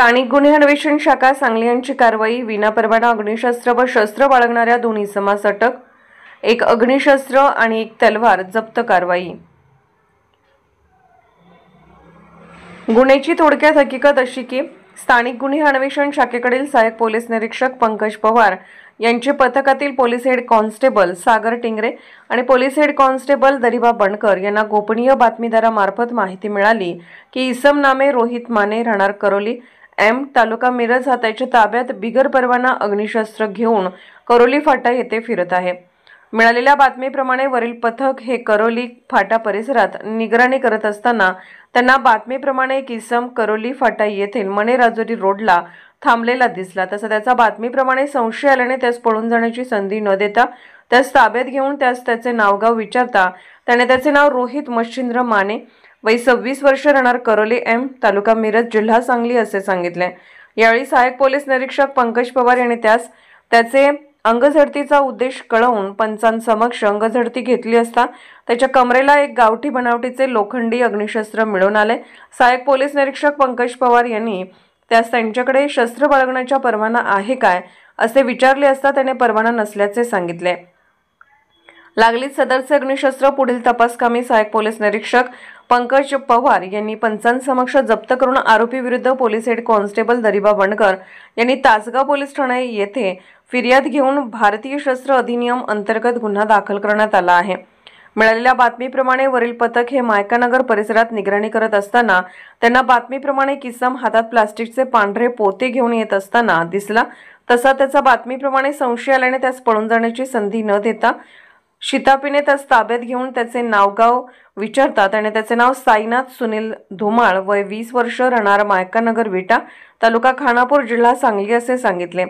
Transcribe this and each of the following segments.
स्थानिक गुन्हे अन्वेषण शाखा सांगली यांची कारवाई। विनापरवाना अग्निशस्त्र व शस्त्र बाळगणाऱ्या 2 इसमास अटक, 1 अग्निशस्त्र आणि 1 तलवार जप्त कारवाई। गुन्ह्याची थोडक्यात हकीकत अशी की स्थानिक गुन्हे अन्वेषण शाखेकडील सहाय्यक पोलीस निरीक्षक पंकज पवार यांचे पथकातील पोलीस हेड कॉन्स्टेबल सागर टिंगरे आणि पोलीस हेड कॉन्स्टेबल दरिबा बनकर यांना गोपनीय बातमीदारामार्फत माहिती मिळाली की इसम नामे रोहित माने राहणार करोली एम तालुका मिरज हा त्याच्या ताब्यात बिगर परवाना अग्निशस्त्र घेऊन करोली फाटा येथे फिरत आहे। मिळालेल्या बातमीप्रमाणे वरील पथक हे करोली फाटा परिसरात निगराणी करत असताना त्यांना बातमीप्रमाणे एक इसम करोली फाटा येथील मने राजुरी रोडला थांबलेला दिसला। तसं त्याचा बातमीप्रमाणे संशय आल्याने त्यास पळून जाण्याची संधी न देता त्यास ताब्यात घेऊन त्यास त्याचे नावगाव विचारता त्याने त्याचे नाव रोहित मच्छिंद्र माने वय 26 वर्ष राहणार करोली एम तालुका मिरज जिल्हा सांगली असे सांगितले। यावेळी सहाय्यक पोलीस निरीक्षक पंकज पवार यांनी त्यास त्याचे अंगझडतीचा उद्देश कळवून पंचांसमक्ष अंगझडती घेतली असता त्याच्या कमरेला एक गावठी बनावटीचे लोखंडी अग्निशस्त्र मिळून आले। सहाय्यक पोलीस निरीक्षक पंकज पवार यांनी त्यास त्यांच्याकडे शस्त्र बाळगण्याचा परवाना आहे काय असे विचारले असता त्याने परवाना नसल्याचे सांगितले। लागलीच सदरचे अग्निशस्त्र पुढील तपासकामी सहाय्यक पोलीस निरीक्षक पंकज पवार यांनी पंचांसमक्ष जप्त करून आरोपी विरुद्ध पोलीस हेड कॉन्स्टेबल दरिबा बनकर यांनी तासगाव पोलीस ठाणे येथे फिर्याद घेऊन भारतीय शस्त्र अधिनियम अंतर्गत गुन्हा दाखल करण्यात आला आहे। मिळालेल्या बातमीप्रमाणे वरील पथक हे मायकानगर परिसरात निगराणी करत असताना त्यांना बातमीप्रमाणे किसम हातात प्लास्टिकचे पांढरे पोते घेऊन येत असताना दिसला। तसा त्याचा बातमीप्रमाणे संशय आल्याने त्यास पळून जाण्याची संधी न देता शितापीने त्यास ताब्यात घेऊन त्याचे नावगाव विचारता त्याने त्याचे नाव साईनाथ सुनील धुमाळ वय 20 वर्ष राहणार मायकानगर विटा तालुका खानापूर जिल्हा सांगली असे सांगितले।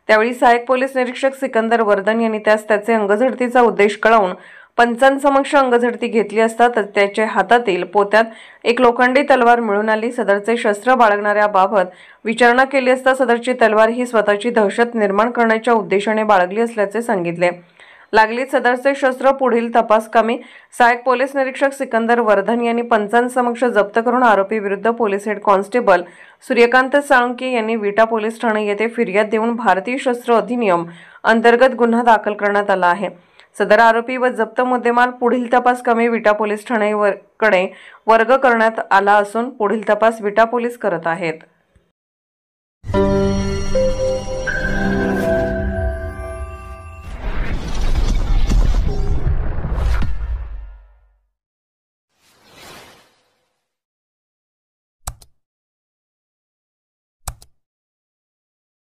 त्यावेळी सहाय्यक पोलीस निरीक्षक सिकंदर वर्धन यांनी त्यास त्याचे अंगझडतीचा उद्देश कळवून पंचांसमक्ष अंगझडती घेतली असता त्याच्या हातातील पोत्यात एक लोखंडी तलवार मिळून आली। सदरचे शस्त्र बाळगणाऱ्याबाबत विचारणा केली असता सदरची तलवार ही स्वतःची दहशत निर्माण करण्याच्या उद्देशाने बाळगली असल्याचे सांगितले। लागलीच सदरचे शस्त्र पुढील तपासकामी सहाय्यक पोलीस निरीक्षक सिकंदर वर्धन यांनी पंचांसमक्ष जप्त करून आरोपी विरुद्ध police head constable Suryakant Salunke यांनी विटा पोलीस ठाणे येथे फिर्याद देऊन भारतीय शस्त्र अधिनियम अंतर्गत गुन्हा दाखल करण्यात आला आहे। सदर आरोपी व जप्त मुद्देमाल पुढील तपासकामी विटा पोलीस ठाणे कडे वर्ग करण्यात आला असून पुढील तपास विटा पोलीस करत आहेत।